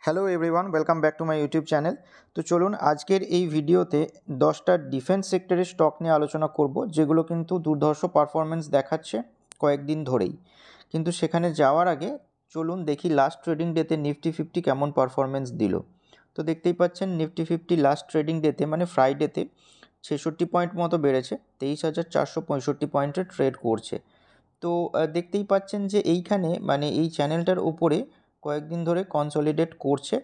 Hello everyone, welcome back to my YouTube channel. তো চলুন আজকের এই ভিডিওতে 10টা ডিফেন্স সেক্টরের স্টক নিয়ে আলোচনা করব, যেগুলো কিন্তু দুর্ধর্ষ পারফরমেন্স দেখাচ্ছে কয়েকদিন ধরেই। কিন্তু সেখানে যাওয়ার আগে চলুন দেখি লাস্ট ট্রেডিং ডেতে নিফটি 50 কেমন পারফরমেন্স দিল। তো দেখতেই পাচ্ছেন নিফটি 50 লাস্ট ট্রেডিং ডেতে মানে ফ্রাইডেতে 66 পয়েন্ট মতো বেড়েছে, 23,465 পয়েন্টে ট্রেড করছে। তো দেখতেই পাচ্ছেন যে এইখানে মানে এই চ্যানেলটার উপরে কয়েকদিন ধরে কনসলিডেট করছে।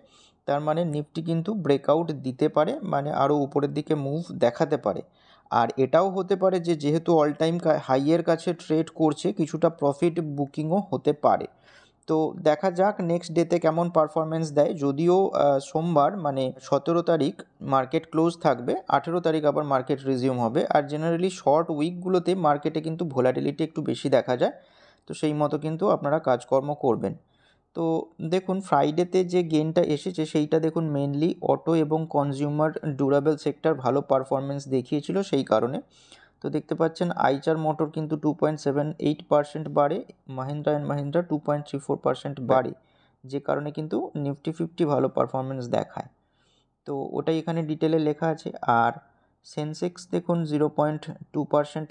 তার মানে নিফটি কিন্তু ব্রেকআউট দিতে পারে, মানে আরও উপরের দিকে মুভ দেখাতে পারে। আর এটাও হতে পারে যে যেহেতু অল টাইম হাইয়ের কাছে ট্রেড করছে, কিছুটা প্রফিট বুকিংও হতে পারে। তো দেখা যাক নেক্সট ডেতে কেমন পারফরমেন্স দেয়। যদিও সোমবার মানে 17 তারিখ মার্কেট ক্লোজ থাকবে, 18 তারিখ আবার মার্কেট রিজিউম হবে। আর জেনারেলি শর্ট উইকগুলোতে মার্কেটে কিন্তু ভোলাটিলিটি একটু বেশি দেখা যায়। তো সেই মতো কিন্তু আপনারা কাজকর্ম করবেন। তো দেখুন ফ্রাইডেতে যে গেনটা এসেছে সেইটা দেখুন মেনলি অটো এবং কনজিউমার ডিউরেবল সেক্টর ভালো পারফরমেন্স দেখিয়েছিল সেই কারণে। তো দেখতে পাচ্ছেন আইচার মোটর কিন্তু 2.78% বাড়ে, মাহিন্দ্রা অ্যান্ড মাহিন্দ্রা 2.34% বাড়ে, যে কারণে কিন্তু নিফটি 50 ভালো পারফরমেন্স দেখায়। তো ওটাই এখানে ডিটেলে লেখা আছে। আর সেন্সেক্স দেখুন 0.2%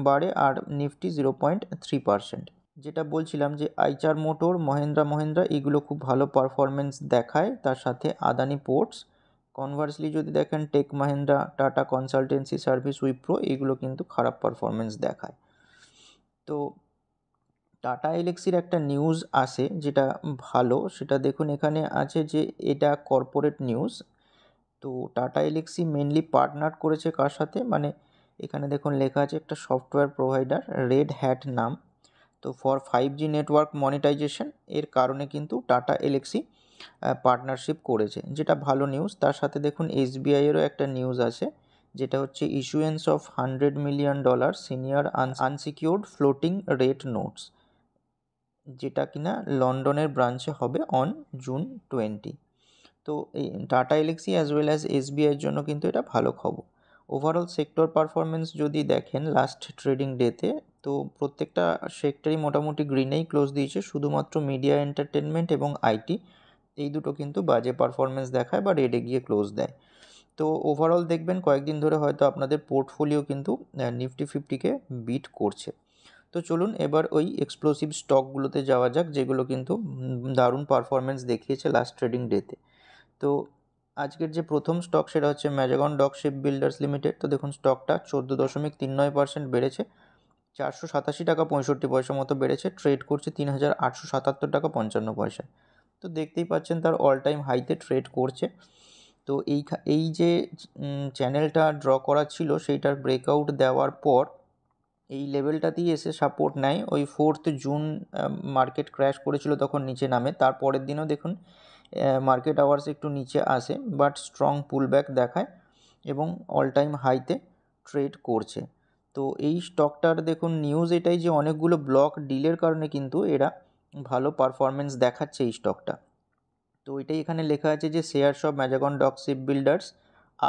বাড়ে, আর নিফটি 0.3%। যেটা বলছিলাম যে আইচার মোটর, মহেন্দ্রা এগুলো খুব ভালো পারফরমেন্স দেখায়, তার সাথে আদানি পোর্টস। কনভার্সলি যদি দেখেন tech Mahindra, Tata consultancy service, Wipro এগুলো কিন্তু খারাপ পারফরমেন্স দেখায়। তো টাটা এলএক্সির একটা নিউজ আসে যেটা ভালো, সেটা দেখুন এখানে আছে যে এটা কর্পোরেট নিউজ। তো টাটা এলএক্সি মেনলি পার্টনার করেছে কার সাথে, মানে এখানে দেখুন লেখা আছে একটা সফটওয়্যার প্রোভাইডার রেড হ্যাট নাম। তো ফর 5G নেটওয়ার্ক মনিটাইজেশন এর কারণে কিন্তু টাটা এলএক্সি পার্টনারশিপ করেছে, যেটা ভালো নিউজ। তার সাথে দেখুন এসবিআইয়েরও একটা নিউজ আছে, যেটা হচ্ছে issuance of $100 million senior unsecured floating rate notes, যেটা কিনা লন্ডনের ব্রাঞ্চে হবে অন জুন 20। তো এই টাটা এলএক্সি অ্যাজ ওয়েল অ্যাজ এসবিআইয়ের জন্য কিন্তু এটা ভালো খবর। ওভারঅল সেক্টর পারফরমেন্স যদি দেখেন লাস্ট ট্রেডিং ডেতে, তো প্রত্যেকটা সেক্টরই মোটামুটি গ্রিনেই ক্লোজ দিয়েছে, শুধুমাত্র মিডিয়া এন্টারটেনমেন্ট এবং আইটি এই দুটো কিন্তু বাজে পারফরমেন্স দেখায় বা রেডে গিয়ে ক্লোজ দেয়। তো ওভারঅল দেখবেন কয়েকদিন ধরে হয়তো আপনাদের পোর্টফোলিও কিন্তু নিফটি 50কে বিট করছে। তো চলুন এবার ওই এক্সপ্লোসিভ স্টকগুলোতে যাওয়া যাক, যেগুলো কিন্তু দারুণ পারফরমেন্স দেখিয়েছে লাস্ট ট্রেডিং ডেতে। তো আজকের যে প্রথম স্টক সেটা হচ্ছে Mazagon dock ship builders limited. তো দেখুন স্টকটা 14.39% বেড়েছে, 487 টাকা 65 পয়সা মতো বেড়েছে, ট্রেড করছে 3,877 টাকা 55 পয়সা। তো দেখতেই পাচ্ছেন তার অল টাইম হাইতে ট্রেড করছে। তো এই যে চ্যানেলটা ড্র করা ছিল সেইটার ব্রেকআউট দেওয়ার পর এই লেভেলটাতেই এসে সাপোর্ট নেয়। ওই 4 জুন মার্কেট ক্র্যাশ করেছিল, তখন নিচে নামে। তারপরের দিনও দেখুন মার্কেট আওয়ার্স একটু নিচে আসে, বাট স্ট্রং পুলব্যাক দেখায় এবং অল টাইম হাইতে ট্রেড করছে। তো এই স্টকটার দেখুন নিউজ এটাই যে অনেকগুলো ব্লক ডিলের কারণে কিন্তু এরা ভালো পারফরমেন্স দেখাচ্ছে এই স্টকটা। তো এটাই এখানে লেখা আছে যে shares of Mazagon dock ship builders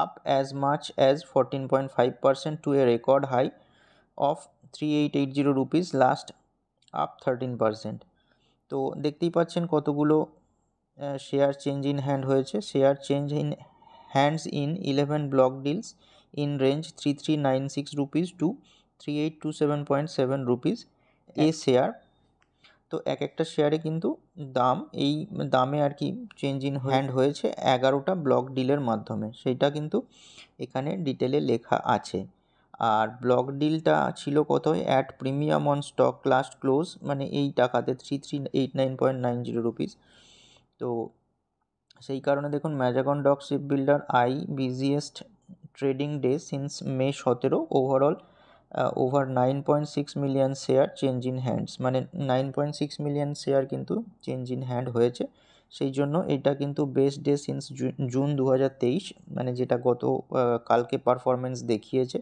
up as much as 14.5% to a record high of 3880 rupees, last up 13%। তো দেখতেই পাচ্ছেন কতগুলো শেয়ার চেঞ্জ ইন হ্যান্ড হয়েছে। Share change in hands in 11 block deals in range 3396 rupees to 3827.7 rupees a share. তো এক একটা শেয়ারে কিন্তু এই দামে আর কি চেঞ্জ ইন হ্যান্ড হয়েছে 11টা ব্লক ডিলের মাধ্যমে, সেইটা কিন্তু এখানে ডিটেলে লেখা আছে। আর ব্লক ডিলটা ছিল কত, at premium on stock last close, মানে এই টাকাতে 3389.90 রুপিস। তো সেই কারণে দেখুন Mazagon dock ship builder busiest trading day since May 17, overall over 9.6 million share change in hands, মানে 9.6 মিলিয়ন শেয়ার কিন্তু চেঞ্জ ইন হ্যান্ড হয়েছে। সেই জন্য এটা কিন্তু বেস্ট ডে সিন্স জুন 2023, মানে যেটা গত কালকে পারফরমেন্স দেখিয়েছে,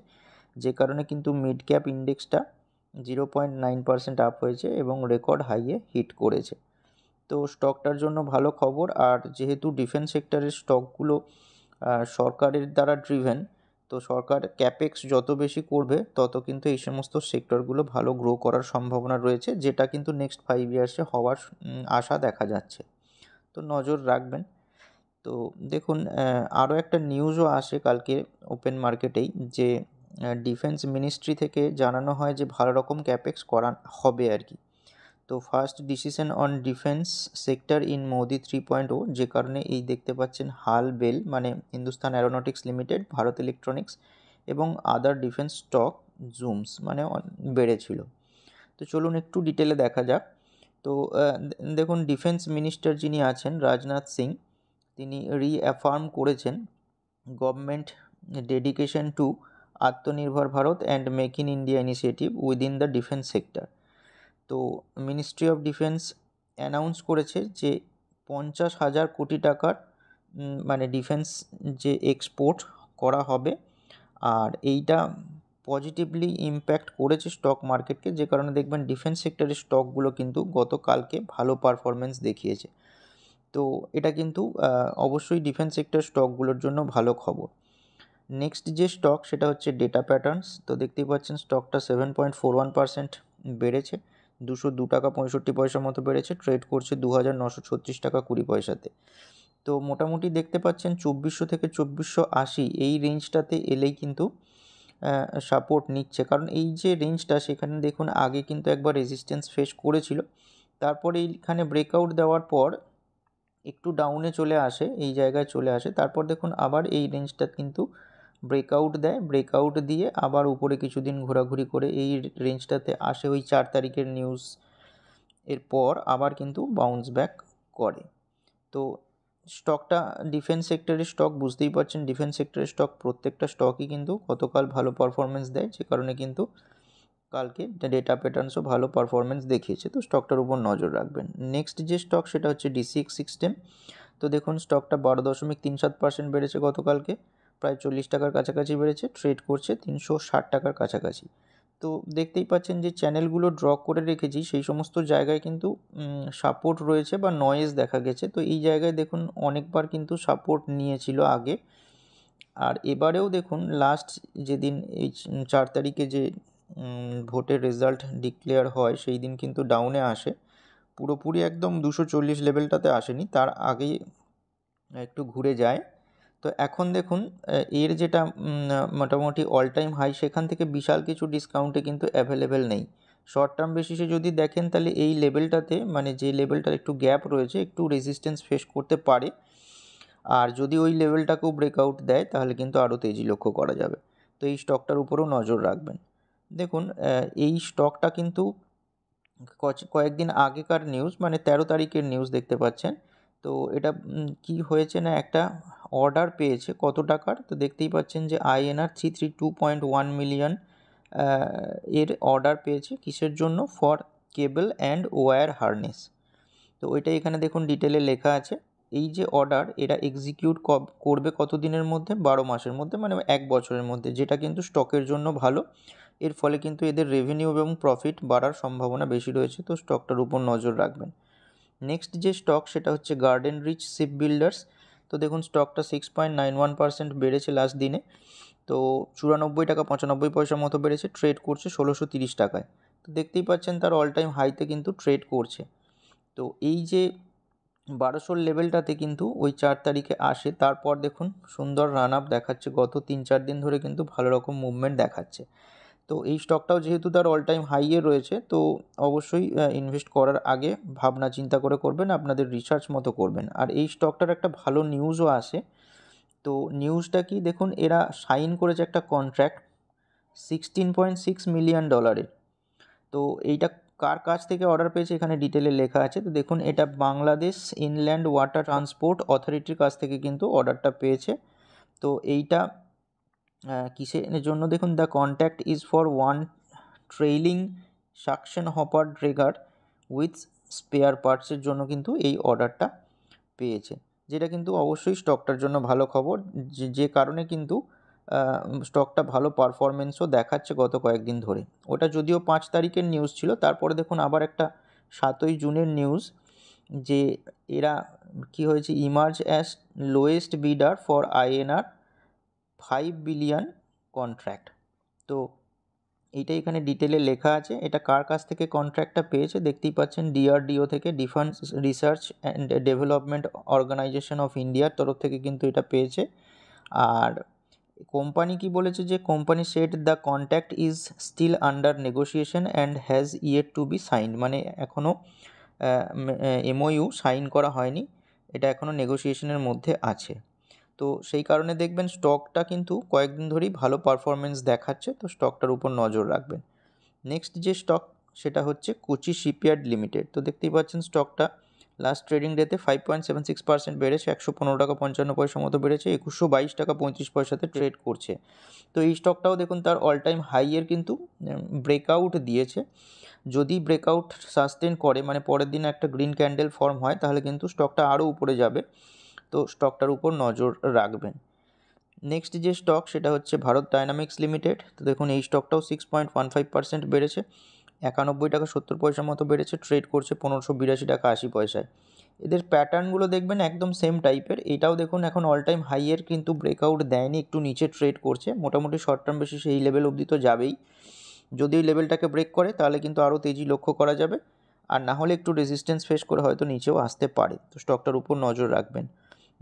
যে কারণে কিন্তু মিড ক্যাপ ইন্ডেক্সটা 0.9% আপ হয়েছে এবং রেকর্ড হাইয়ে হিট করেছে। তো স্টকটার জন্য ভালো খবর। আর যেহেতু ডিফেন্স সেক্টরের স্টকগুলো সরকারের দ্বারা ড্রিভেন, তো সরকার ক্যাপেক্স যত বেশি করবে তত কিন্তু এই সমস্ত সেক্টরগুলো ভালো গ্রো করার সম্ভাবনা রয়েছে, যেটা কিন্তু নেক্সট 5 ইয়ার্সে হওয়ার আশা দেখা যাচ্ছে। তো নজর রাখবেন। তো দেখুন আরও একটা নিউজও আসে কালকে ওপেন মার্কেটেই, যে ডিফেন্স মিনিস্ট্রি থেকে জানানো হয় যে ভালো রকম ক্যাপেক্স করা হবে আর কি। তো first decision on defence sector in Modi 3.0, যে কারণে এই দেখতে পাচ্ছেন হাল বেল মানে Hindustan Aeronautics limited, Bharat electronics এবং আদার ডিফেন্স স্টক জুমস মানে বেড়েছিল। তো চলুন একটু ডিটেলে দেখা যাক। তো দেখুন ডিফেন্স মিনিস্টার যিনি আছেন রাজনাথ সিং, তিনি রিঅ্যাফার্ম করেছেন গভর্নমেন্ট ডেডিকেশন টু আত্মনির্ভর Bharat and make in India initiative within the defence sector. তো মিনিস্ট্রি অফ ডিফেন্স অ্যানাউন্স করেছে যে 50,000 কোটি টাকার মানে ডিফেন্স যে এক্সপোর্ট করা হবে, আর এইটা পজিটিভলি ইম্প্যাক্ট করেছে স্টক মার্কেটকে, যে কারণে দেখবেন ডিফেন্স সেক্টরের স্টকগুলো কিন্তু গতকালকে ভালো পারফরমেন্স দেখিয়েছে। তো এটা কিন্তু অবশ্যই ডিফেন্স সেক্টর স্টকগুলোর জন্য ভালো খবর। নেক্সট যে স্টক সেটা হচ্ছে ডেটা প্যাটার্নস। তো দেখতেই পাচ্ছেন স্টকটা 7.41% বেড়েছে, 202 টাকা 65 পয়সা মতো বেড়েছে, ট্রেড করছে 2,936 টাকা 20 পয়সাতে। তো মোটামুটি দেখতে পাচ্ছেন 2400 থেকে 2480 এই রেঞ্জটাতে এলেই কিন্তু সাপোর্ট নিচ্ছে, কারণ এই যে রেঞ্জটা সেখানে দেখুন আগে কিন্তু একবার রেজিস্ট্যান্স ফেস করেছিল, তারপরে এইখানে ব্রেকআউট দেওয়ার পর একটু ডাউনে চলে আসে, এই জায়গায় চলে আসে, তারপর দেখুন আবার এই রেঞ্জটা কিন্তু ব্রেকআউট দেয়, ব্রেকআউট দিয়ে আবার উপরে কিছুদিন ঘোরাঘুরি করে এই রেঞ্জটাতে আসে, ওই 4 তারিখের নিউজ এরপর আবার কিন্তু বাউন্স ব্যাক করে। তো স্টকটা ডিফেন্স সেক্টরের স্টক, বুঝতেই পারছেন ডিফেন্স সেক্টরের স্টক প্রত্যেকটা স্টকই কিন্তু গতকাল ভালো পারফরমেন্স দেয়, যে কারণে কিন্তু কালকে ডেটা প্যাটার্নসও ভালো পারফরমেন্স দেখিয়েছে। তো স্টকটার উপর নজর রাখবেন। নেক্সট যে স্টক সেটা হচ্ছে DCX সিস্টেম। তো দেখুন স্টকটা 12.37% বেড়েছে গতকালকে, প্রায় 40 টাকার কাছাকাছি বেড়েছে, ট্রেড করছে 360 টাকার কাছাকাছি। তো দেখতেই পাচ্ছেন যে চ্যানেলগুলো ড্র করে রেখেছি সেই সমস্ত জায়গায় কিন্তু সাপোর্ট রয়েছে বা নয়েজ দেখা গেছে। তো এই জায়গায় দেখুন অনেকবার কিন্তু সাপোর্ট নিয়েছিল আগে, আর এবারেও দেখুন লাস্ট যেদিন এই 4 তারিখে যে ভোটের রেজাল্ট ডিক্লেয়ার হয় সেই দিন কিন্তু ডাউনে আসে, পুরোপুরি একদম 240 লেভেলটাতে আসেনি, তার আগেই একটু ঘুরে যায়। তো এখন দেখুন এর যেটা মোটামুটি অল টাইম হাই সেখান থেকে বিশাল কিছু ডিসকাউন্টে কিন্তু অ্যাভেলেবেল নেই। শর্ট টার্ম বেসিসে যদি দেখেন তাহলে এই লেভেলটাতে মানে যে লেভেলটার একটু গ্যাপ রয়েছে একটু রেজিস্ট্যান্স ফেস করতে পারে, আর যদি ওই লেভেলটাকেও ব্রেকআউট দেয় তাহলে কিন্তু আরও তেজি লক্ষ্য করা যাবে। তো এই স্টকটার উপরেও নজর রাখবেন। দেখুন এই স্টকটা কিন্তু কয়েকদিন আগেকার নিউজ মানে 13 তারিখের নিউজ দেখতে পাচ্ছেন। তো এটা কি হয়েছে না একটা অর্ডার পেয়েছে কত টাকার, তো দেখতেই পাচ্ছেন যে INR 332.1 মিলিয়ন এর অর্ডার পেয়েছে, কিসের জন্য? For cable and wire harness. তো ওইটা এখানে দেখুন ডিটেলে লেখা আছে। এই যে অর্ডার এটা এক্সিকিউট করবে কত দিনের মধ্যে? 12 মাসের মধ্যে, মানে 1 বছরের মধ্যে, যেটা কিন্তু স্টকের জন্য ভালো। এর ফলে কিন্তু এদের রেভিনিউ এবং প্রফিট বাড়ার সম্ভাবনা বেশি রয়েছে, তো স্টকটার উপর নজর রাখবেন। নেক্সট যে স্টক সেটা হচ্ছে গার্ডেন রিচ শিপ বিল্ডার্স। তো দেখুন স্টকটা 6.91% বেড়েছে লাস্ট দিনে, তো 94 টাকা 95 পয়সার মতো বেড়েছে, ট্রেড করছে 1630 টাকায়। তো দেখতেই পাচ্ছেন তার অল টাইম হাইতে কিন্তু ট্রেড করছে। তো এই যে 1200 লেভেলটাতে কিন্তু ওই 4 তারিখে আসে, তারপর দেখুন সুন্দর রান আপ দেখাচ্ছে, গত 3-4 দিন ধরে কিন্তু ভালো রকম মুভমেন্ট দেখাচ্ছে। তো এই স্টকটাও যেহেতু তার অল টাইম হাইয়ে রয়েছে, তো অবশ্যই ইনভেস্ট করার আগে ভাবনা চিন্তা করে করবেন, আপনাদের রিসার্চ মতো করবেন। আর এই স্টকটার একটা ভালো নিউজও আসে। তো নিউজটা কি দেখুন, এরা সাইন করেছে একটা কন্ট্রাক্ট $16.6 মিলিয়ন। তো এইটা কার কাছ থেকে অর্ডার পেয়েছে এখানে ডিটেলে লেখা আছে। তো দেখুন এটা বাংলাদেশ ইনল্যান্ড ওয়াটার ট্রান্সপোর্ট অথরিটির কাছ থেকে কিন্তু অর্ডারটা পেয়েছে। তো এইটা কিসের জন্য? দেখুন the contact is for one trailing suction hopper dredger with spare পার্টসের জন্য কিন্তু এই অর্ডারটা পেয়েছে, যেটা কিন্তু অবশ্যই স্টকটার জন্য ভালো খবর, যে কারণে কিন্তু স্টকটা ভালো পারফরমেন্সও দেখাচ্ছে গত কয়েকদিন ধরে। ওটা যদিও 5 তারিখের নিউজ ছিল, তারপরে দেখুন আবার একটা 7ই জুনের নিউজ, যে এরা কি হয়েছে, emerge as lowest bidder for INR 5 billion contract. তো এইটা এখানে ডিটেলে লেখা আছে। এটা কার কাছ থেকে কন্ট্রাক্টটা পেয়েছে দেখতেই পাচ্ছেন, DRDO থেকে, defence research and development organisation of ইন্ডিয়ার তরফ থেকে কিন্তু এটা পেয়েছে। আর কোম্পানি কি বলেছে, যে company said the contact is still under negotiation and has yet to be signed, মানে এখনও MOU সাইন করা হয়নি, এটা এখনও নেগোসিয়েশনের মধ্যে আছে। তো সেই কারণে দেখবেন স্টকটা কিন্তু কয়েকদিন ধরেই ভালো পারফরমেন্স দেখাচ্ছে, তো স্টকটার উপর নজর রাখবেন। নেক্সট যে স্টক সেটা হচ্ছে কোচি শিপইয়ার্ড লিমিটেড। তো দেখতেই পাচ্ছেন স্টকটা লাস্ট ট্রেডিং ডেতে 5.76% বেড়েছে, 115 টাকা 55 পয়সা মতো বেড়েছে, 2122 টাকা 35 পয়সাতে ট্রেড করছে। তো এই স্টকটাও দেখুন তার অল টাইম হাইয়ের কিন্তু ব্রেকআউট দিয়েছে। যদি ব্রেকআউট সাস্টেন করে, মানে পরের দিন একটা গ্রিন ক্যান্ডেল ফর্ম হয়, তাহলে কিন্তু স্টকটা আরও উপরে যাবে, তো স্টকটার উপর নজর রাখবেন। নেক্সট যে স্টক সেটা হচ্ছে ভারত ডায়নামিক্স লিমিটেড। তো দেখুন এই স্টকটাও 6.15% বেড়েছে, 91 টাকা 70 পয়সা মতো বেড়েছে, ট্রেড করছে 1582 টাকা 80 পয়সায়। এদের প্যাটার্নগুলো দেখবেন একদম সেম টাইপের। এটাও দেখুন এখন অল টাইম হাইয়ের কিন্তু ব্রেকআউট দেয়নি, একটু নিচে ট্রেড করছে, মোটামুটি শর্ট টার্ম বেসিসে এই লেভেল অবধি তো যাবেই। যদি এই লেভেলটাকে ব্রেক করে তাহলে কিন্তু আরও তেজি লক্ষ্য করা যাবে, আর না হলে একটু রেজিস্ট্যান্স ফেস করে হয়তো নিচেও আসতে পারে, তো স্টকটার উপর নজর রাখবেন।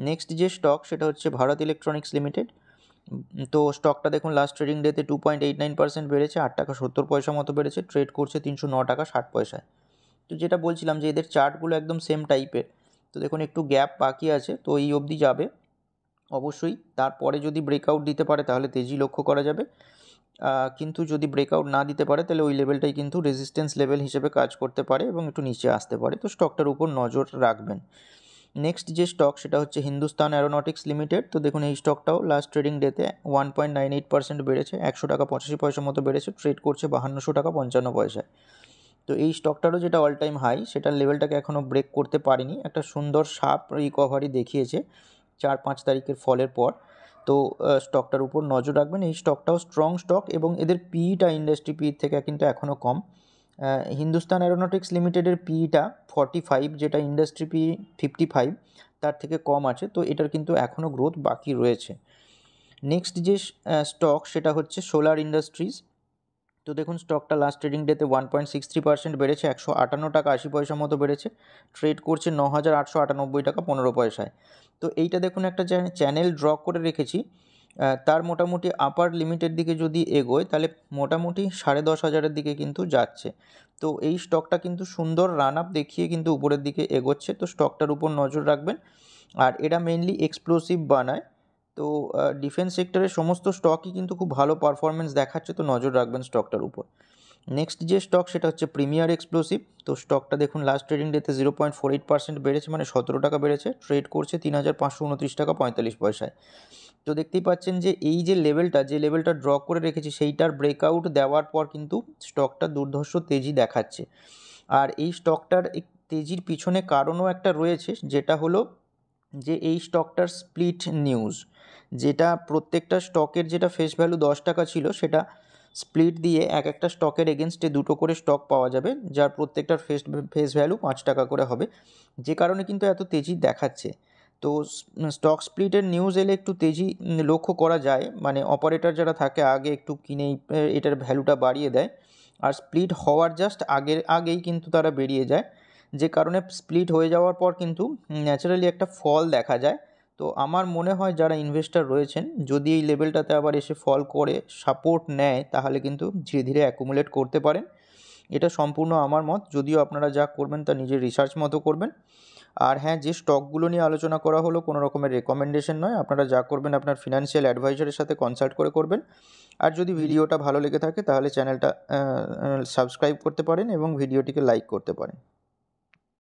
নেক্সট যে স্টক সেটা হচ্ছে ভারত ইলেকট্রনিক্স লিমিটেড। তো স্টকটা দেখুন লাস্ট ট্রেডিং ডেতে 2.89% বেড়েছে, 8 টাকা 70 পয়সা মতো বেড়েছে, ট্রেড করছে 309 টাকা 60 পয়সায়। তো যেটা বলছিলাম যে এদের চার্টগুলো একদম সেম টাইপের। তো দেখুন একটু গ্যাপ বাকি আছে, তো এই অবধি যাবে অবশ্যই, তারপরে যদি ব্রেকআউট দিতে পারে তাহলে তেজি লক্ষ্য করা যাবে, কিন্তু যদি ব্রেকআউট না দিতে পারে তাহলে ওই লেভেলটাই কিন্তু রেজিস্ট্যান্স লেভেল হিসেবে কাজ করতে পারে এবং একটু নিচে আসতে পারে, তো স্টকটার উপর নজর রাখবেন। নেক্সট যে স্টক সেটা হচ্ছে হিন্দুস্তান অ্যারোনটিক্স লিমিটেড। তো দেখুন এই স্টকটাও লাস্ট ট্রেডিং ডেতে 1.98% বেড়েছে, 100 টাকা 85 পয়সা মতো বেড়েছে, ট্রেড করছে 5200 টাকা 55 পয়সায়। তো এই স্টকটারও যেটা অল টাইম হাই সেটার লেভেলটাকে এখনও ব্রেক করতে পারেনি, একটা সুন্দর শার্প রিকভারি দেখিয়েছে 4-5 তারিখের ফলের পর। তো স্টকটার উপর নজর রাখবেন। এই স্টকটাও স্ট্রং স্টক এবং এদের পিইটা ইন্ডাস্ট্রি পি থেকে কিন্তু এখনও কম। হিন্দুস্তান অ্যারোনটিক্স লিমিটেডের পিইটা 45, যেটা ইন্ডাস্ট্রি পি 55, তার থেকে কম আছে, তো এটার কিন্তু এখনও গ্রোথ বাকি রয়েছে। নেক্সট যে স্টক সেটা হচ্ছে সোলার ইন্ডাস্ট্রিজ। তো দেখুন স্টকটা লাস্ট ট্রেডিং ডেতে 1.63% বেড়েছে, 158 টাকা 80 পয়সা মতো বেড়েছে, ট্রেড করছে 9898 টাকা 15 পয়সায়। তো এইটা দেখুন একটা চ্যানেল ড্র করে রেখেছি, তার মোটামুটি আপার লিমিটের দিকে যদি এগোয় তাহলে মোটামুটি 10,500-এর দিকে কিন্তু যাচ্ছে। তো এই স্টকটা কিন্তু সুন্দর রান আপ দেখিয়ে কিন্তু উপরের দিকে এগোচ্ছে, তো স্টকটার উপর নজর রাখবেন। আর এরা মেনলি এক্সপ্লোসিভ বানায়, তো ডিফেন্স সেক্টরের সমস্ত স্টকই কিন্তু খুব ভালো পারফরমেন্স দেখাচ্ছে, তো নজর রাখবেন স্টকটার উপর। নেক্সট যে স্টক সেটা হচ্ছে প্রিমিয়ার এক্সপ্লোসিভ। তো স্টকটা দেখুন লাস্ট ট্রেডিং ডেতে 0.48% বেড়েছে, মানে 17 টাকা বেড়েছে, ট্রেড করছে 3529 টাকা 45 পয়সায়। তো দেখতেই পাচ্ছেন যে এই যে লেভেলটা ড্র করে রেখেছি সেইটার ব্রেকআউট দেওয়ার পর কিন্তু স্টকটা দুর্ধর্ষ তেজি দেখাচ্ছে। আর এই স্টকটার তেজির পিছনে কারণও একটা রয়েছে, যেটা হলো যে এই স্টকটার স্প্লিট নিউজ, যেটা প্রত্যেকটা স্টকের যেটা ফেস ভ্যালু 10 টাকা ছিল সেটা স্প্লিট দিয়ে এক একটা স্টকের এগেনস্টে দুটো করে স্টক পাওয়া যাবে, যার প্রত্যেকটার ফেস ভ্যালু 5 টাকা করে হবে, যে কারণে কিন্তু এত তেজি দেখাচ্ছে। তো স্টক স্প্লিটের নিউজ এলে একটু তেজি লক্ষ্য করা যায়, মানে অপারেটর যারা থাকে আগে একটু কিনেই এটার ভ্যালুটা বাড়িয়ে দেয়, আর স্প্লিট হওয়ার জাস্ট আগেই কিন্তু তারা বেরিয়ে যায়, যে কারণে স্প্লিট হয়ে যাওয়ার পর কিন্তু ন্যাচারালি একটা ফল দেখা যায়। তো আমার মনে হয় যারা ইনভেস্টর রয়েছেন যদি এই লেভেলটাতে আবার এসে ফল করে সাপোর্ট নেয় তাহলে কিন্তু ধীরে ধীরে অ্যাকুমুলেট করতে পারেন। এটা সম্পূর্ণ আমার মত, যদিও আপনারা যা করবেন তা নিজের রিসার্চ মতো করবেন। আর হ্যাঁ, যে স্টকগুলো নিয়ে আলোচনা করা হলো কোনো রকমের রেকমেন্ডেশন নয়, আপনারা যা করবেন আপনার ফিনান্সিয়াল অ্যাডভাইজারের সাথে কনসাল্ট করে করবেন। আর যদি ভিডিওটা ভালো লেগে থাকে তাহলে চ্যানেলটা সাবস্ক্রাইব করতে পারেন এবং ভিডিওটিকে লাইক করতে পারেন।